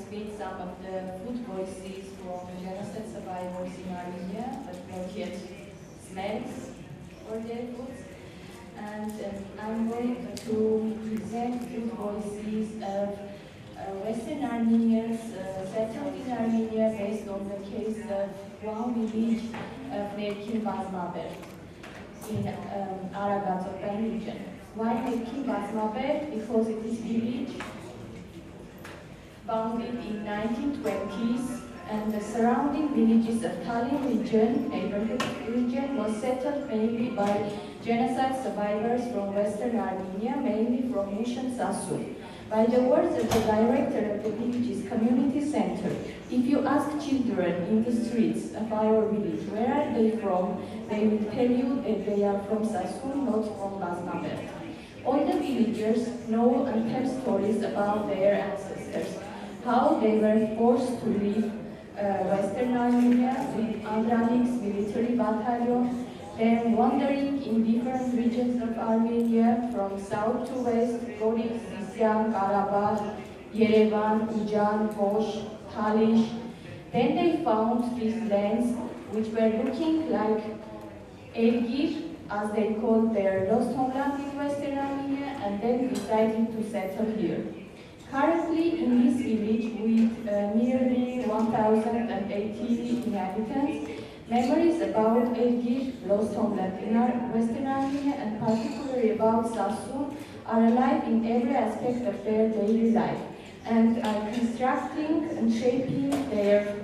meet some of the food voices from genocide survivors in Armenia, but not yet smells for their foods. And I'm going to present food voices of Western Armenians settled in Armenia based on the case of one village of Nerkin Bazmaberd in Aragazotan region. Why Nerkin Bazmaberd? Because it is village founded in 1920s, and the surrounding villages of Tallinn region, neighborhood region, was settled mainly by genocide survivors from Western Armenia, mainly from Mission Sasun. By the words of the director of the village's community center, if you ask children in the streets of our village where are they from, they will tell you that they are from Sasun, not from Bazmaberd. All the villagers know and tell stories about their ancestors, how they were forced to leave Western Armenia with Andranik's military battalion, then wandering in different regions of Armenia from south to west, Gorik, Sisyan, Karabakh, Yerevan, Ujan, Vosh, Talish. Then they found these lands which were looking like Ergir, as they called their lost homeland in Western Armenia, and then decided to settle here. Currently, in this village, with nearly 1,080 inhabitants, memories about Ergir, lost homeland in Western Armenia, and particularly about Sasun, are alive in every aspect of their daily life, and are constructing and shaping their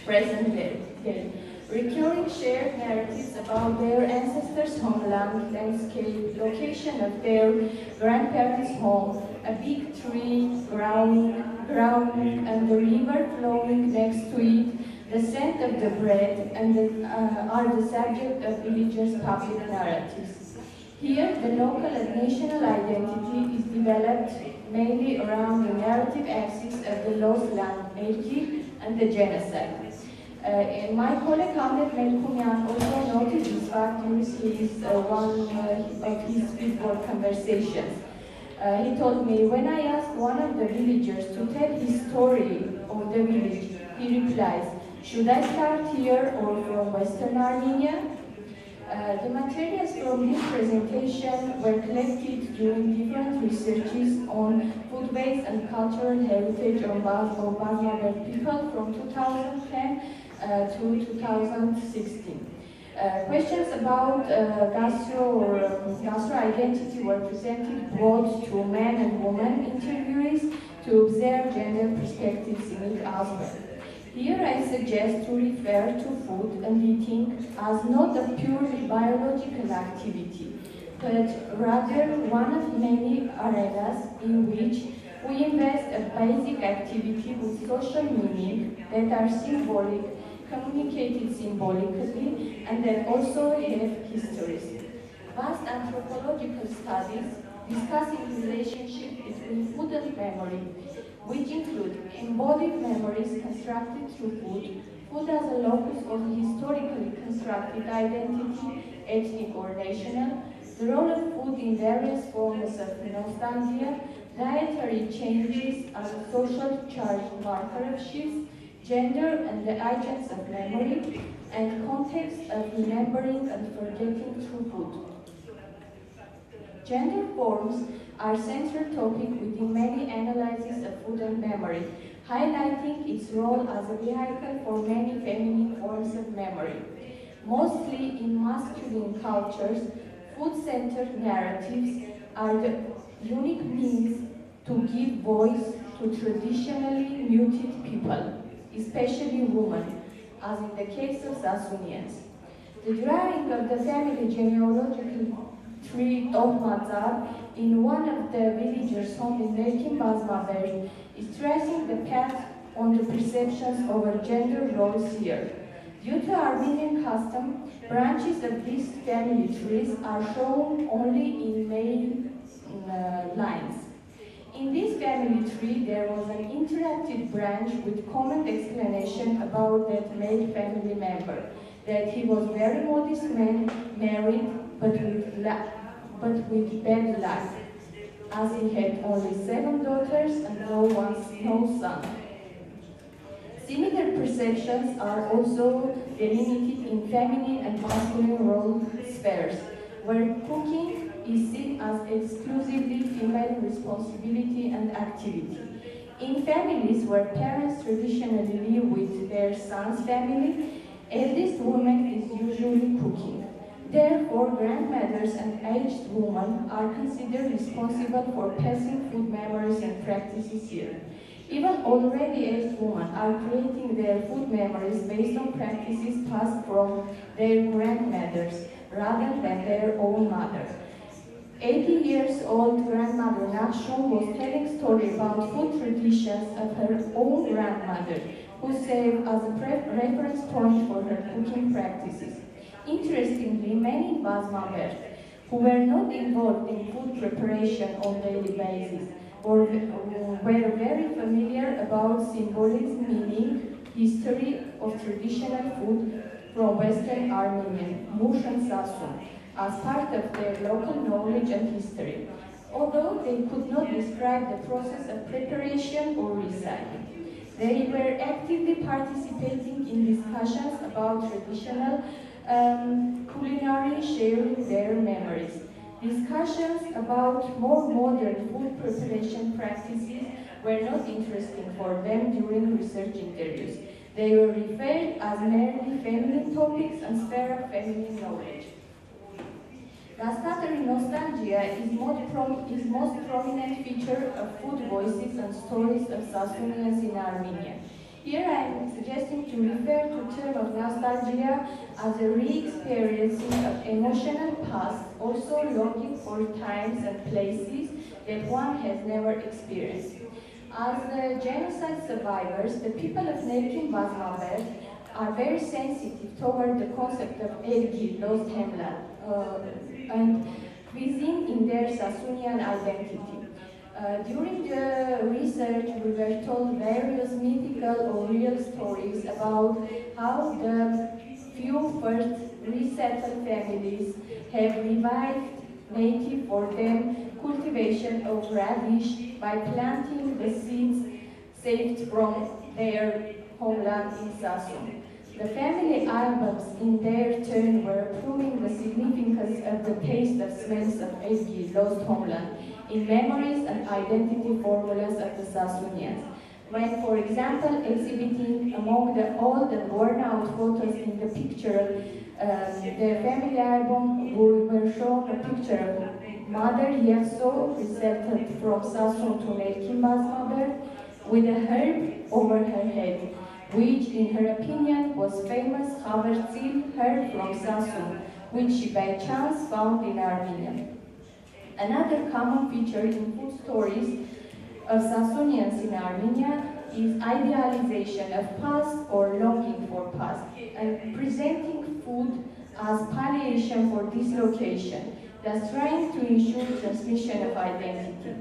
present day. Recurring shared narratives about their ancestors' homeland, landscape, location of their grandparents' home, a big tree growing, and the river flowing next to it, the scent of the bread, and are the subject of villagers' public narratives. Here, the local and national identity is developed mainly around the narrative axis of the lost land, Ergir, and the genocide. My colleague Ahmet Melkumian also noted this fact during one of his fieldwork conversations. He told me, when I asked one of the villagers to tell his story of the village, he replies, should I start here or from Western Armenia? The materials from this presentation were collected during different researches on foodways and cultural heritage of Bazmaberd people from 2010 to 2016. Questions about gastro identity were presented both to men and women interviewees to observe gender perspectives in each aspect. Here I suggest to refer to food and eating as not a purely biological activity, but rather one of many arenas in which we invest a basic activity with social meaning that are symbolic, communicated symbolically, and that also have histories. Vast anthropological studies discussing the relationship between food and memory, which include embodied memories constructed through food, food as a locus of historically constructed identity, ethnic or national, the role of food in various forms of nostalgia, dietary changes as a social charge marker of shifts, gender and the agents of memory, and context of remembering and forgetting through food. Gender forms are central topic within many analyses of food and memory, highlighting its role as a vehicle for many feminine forms of memory. Mostly in masculine cultures, food-centered narratives are the unique means to give voice to traditionally muted people, especially women, as in the case of Sasunians. The drawing of the family genealogical tree of Mazar in one of the villagers' home in Nerkin Bazmaberd is tracing the path on the perceptions over gender roles here. Due to Armenian custom, branches of these family trees are shown only in main lines. In this family tree, there was an interrupted branch with comment explanation about that male family member, that he was very modest man, married, but with bad luck, as he had only 7 daughters and no son. Similar perceptions are also delimited in feminine and masculine role spheres, where cooking is seen as exclusively female responsibility and activity. In families where parents traditionally live with their son's family, eldest woman is usually cooking. Therefore, grandmothers and aged women are considered responsible for passing food memories and practices here. Even already aged women are creating their food memories based on practices passed from their grandmothers rather than their own mother. 80 years old grandmother Nakshon was telling story about food traditions of her own grandmother, who served as a reference point for her cooking practices. Interestingly, many Bazmaberd, who were not involved in food preparation on a daily basis, were very familiar about symbolism, meaning, history of traditional food from Western Armenian, Mush and Sasun, as part of their local knowledge and history, although they could not describe the process of preparation or reciting. They were actively participating in discussions about traditional culinary, sharing their memories. Discussions about more modern food preparation practices were not interesting for them during research interviews. They were referred as merely feminine topics and sphere of feminine knowledge. Tsaturyan nostalgia is most prominent feature of food voices and stories of Sasanians in Armenia. Here I am suggesting to refer to the term of nostalgia as a re-experiencing of emotional past, also longing for times and places that one has never experienced. As the genocide survivors, the people of Nerkin Bazmaberd are very sensitive toward the concept of Ergir, lost homeland, and cuisine in their Sasanian identity. During the research, we were told various mythical or real stories about how the few first resettled families have revived native for them cultivation of radish by planting the seeds saved from their homeland in Sasun. The family albums, in their turn, were proving the significance of the taste of smells of Ergir, lost homeland, in memories and identity formulas of the Sasunians. When, for example, exhibiting among the old and worn-out photos in the picture, the family album, we were shown a picture of Mother Yerso, resettled from Sasun to Nerkin Bazmaberd, with a herb over her head, which in her opinion was famous Havertzil herb from Sasun, which she by chance found in Armenia. Another common feature in food stories of Sasunians in Armenia is idealization of past or longing for past, and presenting food as palliation for dislocation, thus trying to ensure transmission of identity.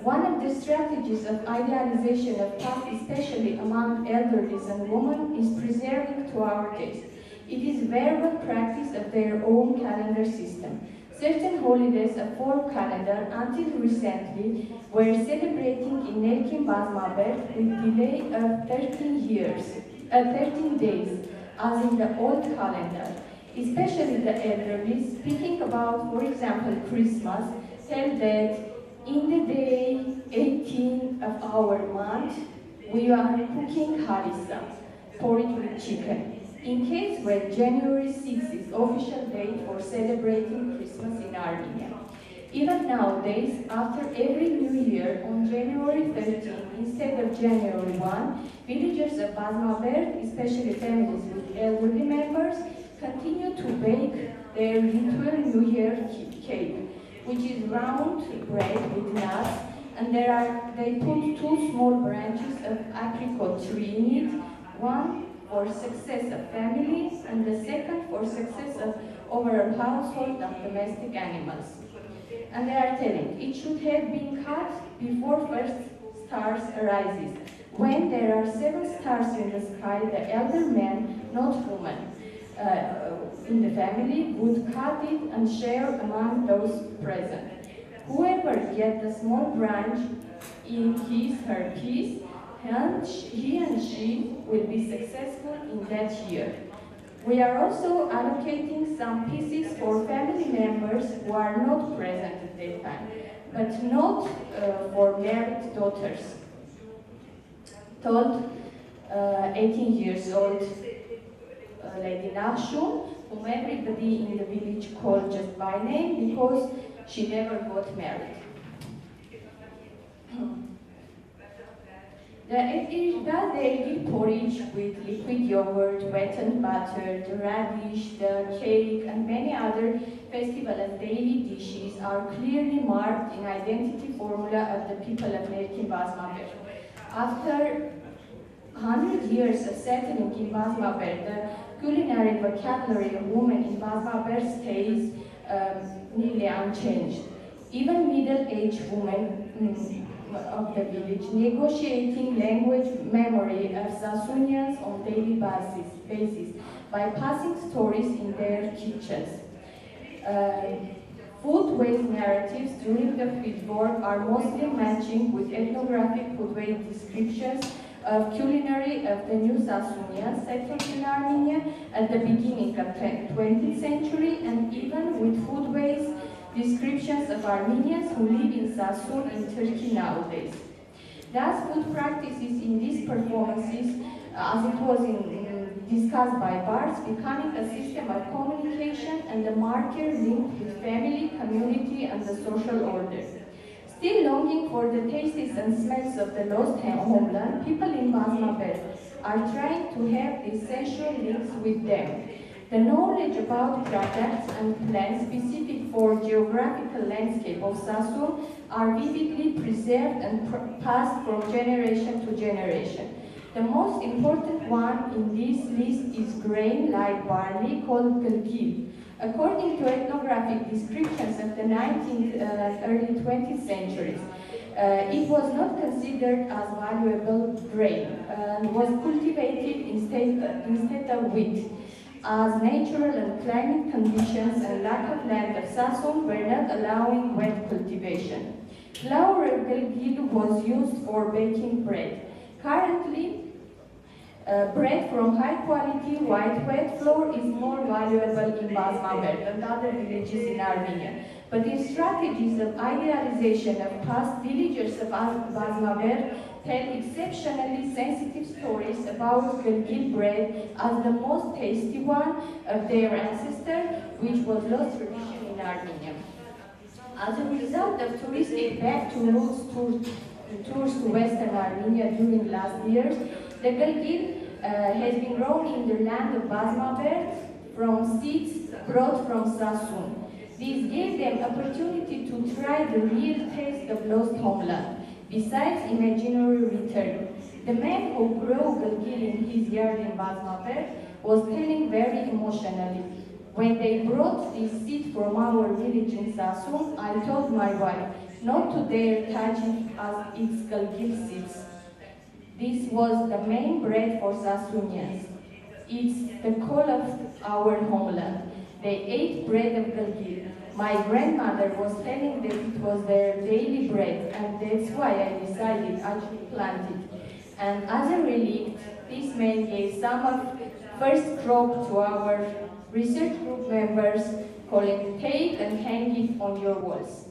One of the strategies of idealization of past, especially among elderly and women, is preserving to our days. It is verbal practice of their own calendar system. Certain holidays of fall calendar, until recently, were celebrating in Nerkin Bazmaberd with delay of 13 days, as in the old calendar. Especially the elderly, speaking about, for example, Christmas, tell that in the day 18 of our month, we are cooking harissa, porridge with chicken. In case when January 6th is official date for celebrating Christmas in Armenia. Even nowadays, after every New Year on January 13, instead of January 1, villagers of Bazmaberd, especially families with elderly members, continue to bake their ritual New Year cake, which is round bread with nuts, and they put 2 small branches of apricot tree in it, one for success of family, and the second for success of overall household and domestic animals. And they are telling, it should have been cut before first stars arises. When there are 7 stars in the sky, the elder man, not woman, in the family would cut it and share among those present. Whoever gets the small branch in his her piece and he and she will be successful in that year. We are also allocating some pieces for family members who are not present at that time, but not for married daughters. Told 18 years old Lady Nashun, whom everybody in the village called just by name because she never got married. The Ergir porridge with liquid yogurt, wheaten butter, the radish, the cake, and many other festival and daily dishes are clearly marked in identity formula of the people of Nerkin Bazmaberd. After 100 years of settling in Bazmaberd, the culinary vocabulary of women in Bazmaberd stays nearly unchanged. Even middle-aged women of the village negotiating language memory of Tsaturyan on daily basis by passing stories in their kitchens. Food waste narratives during the fieldwork are mostly matching with ethnographic food waste descriptions of culinary of the new Tsaturyan settled in Armenia at the beginning of the 20th century, and even with food waste descriptions of Armenians who live in Sasun in Turkey nowadays. Thus, food practices in these performances, as it was discussed by Barthes, becoming a system of communication and a marker linked with family, community, and the social order. Still longing for the tastes and smells of the lost homeland, people in Bazmaberd are trying to have the essential links with them. The knowledge about products and plants specific for geographical landscape of Sasun are vividly preserved and passed from generation to generation. The most important one in this list is grain like barley called Ergir. According to ethnographic descriptions of the 19th and early 20th centuries, it was not considered as valuable grain and was cultivated instead of wheat, as natural and climate conditions and lack of land of Sasun were not allowing wet cultivation. Flour of Ergir was used for baking bread. Currently, bread from high-quality white wheat flour is more valuable in Bazmaberd than other villages in Armenia. But in strategies of idealization of past, villagers of Bazmaberd tell exceptionally sensitive stories about Ergir bread as the most tasty one of their ancestor, which was lost tradition in Armenia. As a result of touristic back to roots tours to Western Armenia during last years, the Ergir has been grown in the land of Bazmaberd from seeds brought from Sasun. This gave them opportunity to try the real taste of lost homeland, besides imaginary return. The man who grew Ergir in his yard in Bazmaberd was telling very emotionally, "When they brought this seed from our village in Sasun, I told my wife not to dare touch it as its Ergir seeds. This was the main bread for Sasunyans. It's the call of our homeland. They ate bread of Ergir. My grandmother was telling that it was their daily bread, and that's why I decided I should plant it. And as a relic, this man gave some of first crop to our research group members, calling take and hang it on your walls."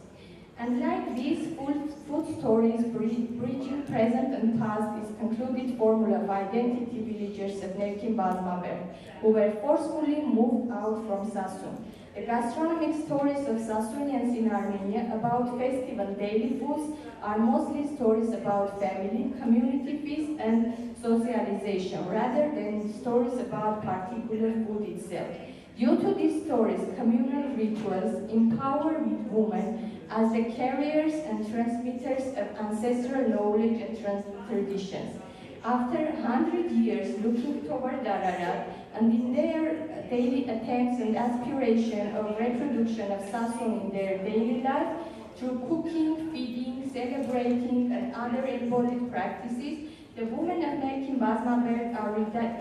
And like these food stories bridging present and past is concluded formula of identity villagers of Nerkin Bazmaberd, who were forcefully moved out from Sasun. The gastronomic stories of Sasunyans in Armenia about festival daily foods are mostly stories about family, community feast, and socialization, rather than stories about particular food itself. Due to these stories, communal rituals empower women as the carriers and transmitters of ancestral knowledge and traditions. After 100 years looking toward Ararat, and in their daily attempts and aspiration of reproduction of Sasun in their daily life, through cooking, feeding, celebrating, and other embodied practices, the women of Nerkin Bazmaberd are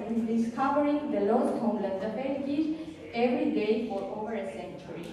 rediscovering the lost homeland of Ergir every day for over a century.